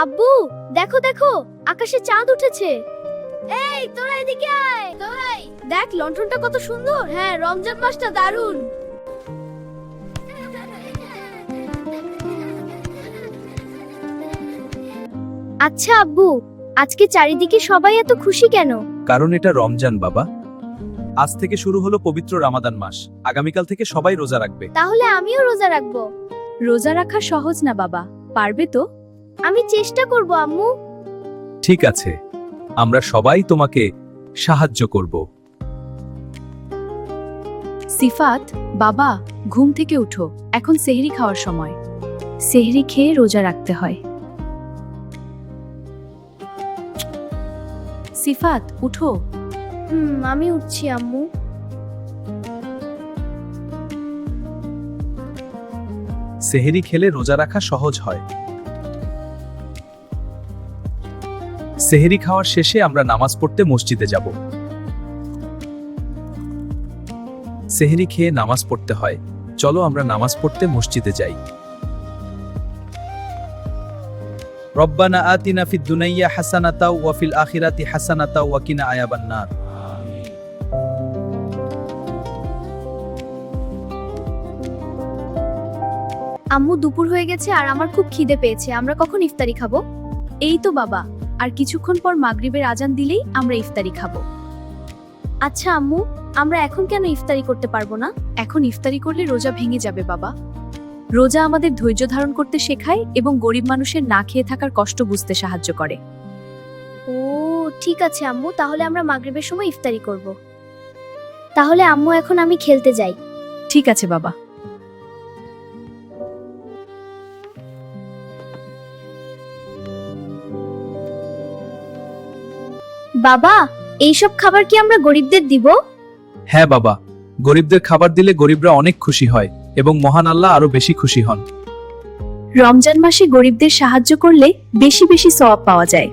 আব্বু, দেখো দেখো, আকাশে চাঁদ উঠেছে। এই তোরা এদিকে আয়। তোরাই দেখ, লণ্ঠনটা কত সুন্দর। হ্যাঁ, রমজান মাসটা দারুণ। আচ্ছা আব্বু, আজকে চারিদিকে সবাই এত খুশি কেন? কারণ এটা রমজান বাবা। আজ থেকে শুরু হলো পবিত্র রামাদান মাস। আগামীকাল থেকে সবাই রোজা রাখবে। তাহলে আমিও রোজা রাখবো। রোজা রাখা সহজ না বাবা, পারবে তো? আমি চেষ্টা করব আম্মু। ঠিক আছে, আমরা সবাই তোমাকে সাহায্য করব। সিফাত, বাবা, ঘুম থেকে উঠো, এখন সেহরি খাওয়ার সময়। সেহরি খেয়ে রোজা রাখতে হয়। সিফাত, উঠো। আমি উঠছি আম্মু। সেহরি খেলে রোজা রাখা সহজ হয়। সেহরি খাওয়ার শেষে আমরা নামাজ পড়তে মসজিদে যাব। সেহরি খেয়ে নামাজ পড়তে হয়। চলো আমরা নামাজ পড়তে মসজিদে যাই। রব্বানা আতিনা ফিদ দুনিয়া হাসানাতাও ওয়া ফিল আখিরাতি হাসানাতাও ওয়া কিনা আযাবান নার। আম্মু, দুপুর হয়ে গেছে আর আমার খুব খিদে পেয়েছে। আমরা কখন ইফতারি খাবো? এই তো বাবা, আর কিছুক্ষণ পর মাগরিবের আজান দিলেই আমরা ইফতারি খাবো। আচ্ছা আম্মু, আমরা এখন কেন ইফতারি করতে পারবো না? এখন ইফতারি করলে রোজা ভেঙে যাবে বাবা। রোজা আমাদের ধৈর্য ধারণ করতে শেখায় এবং গরিব মানুষের না খেয়ে থাকার কষ্ট বুঝতে সাহায্য করে। ও ঠিক আছে আম্মু, তাহলে আমরা মাগরিবের সময় ইফতারি করব। তাহলে আম্মু, এখন আমি খেলতে যাই। ঠিক আছে বাবা। বাবা, এইসব খাবার কি আমরা গরিবদের দিব? হ্যাঁ বাবা, গরিবদের খাবার দিলে গরিবরা অনেক খুশি হয় এবং মহান আল্লাহ আরো বেশি খুশি হন। রমজান মাসে গরিবদের সাহায্য করলে বেশি বেশি সওয়াব পাওয়া যায়।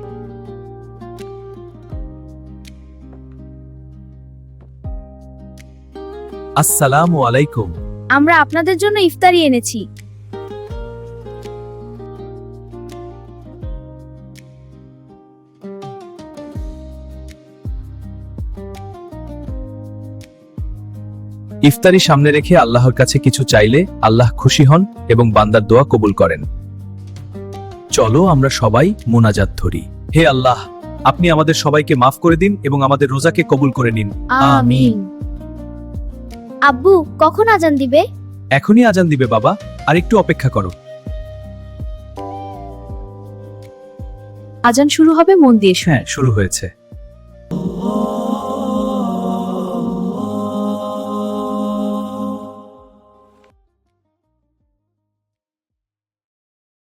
আসসালামু আলাইকুম। আমরা আপনাদের জন্য ইফতারি এনেছি। ইফতারি সামনে রেখে আল্লাহর কাছে কিছু চাইলে আল্লাহ খুশি হন এবং বান্দার দোয়া কবুল করেন। চলো আমরা সবাই মুনাজাত ধরি। হে আল্লাহ, আপনি আমাদের সবাইকে মাফ করে দিন এবং আমাদের রোজাকে কবুল করে নিন। আমিন। আব্বু, কখন আজান দিবে? এখনই আজান দিবে বাবা, আর একটু অপেক্ষা করো। আজান শুরু হবে, মন দিয়ে শুনো। হ্যাঁ, শুরু হয়েছে।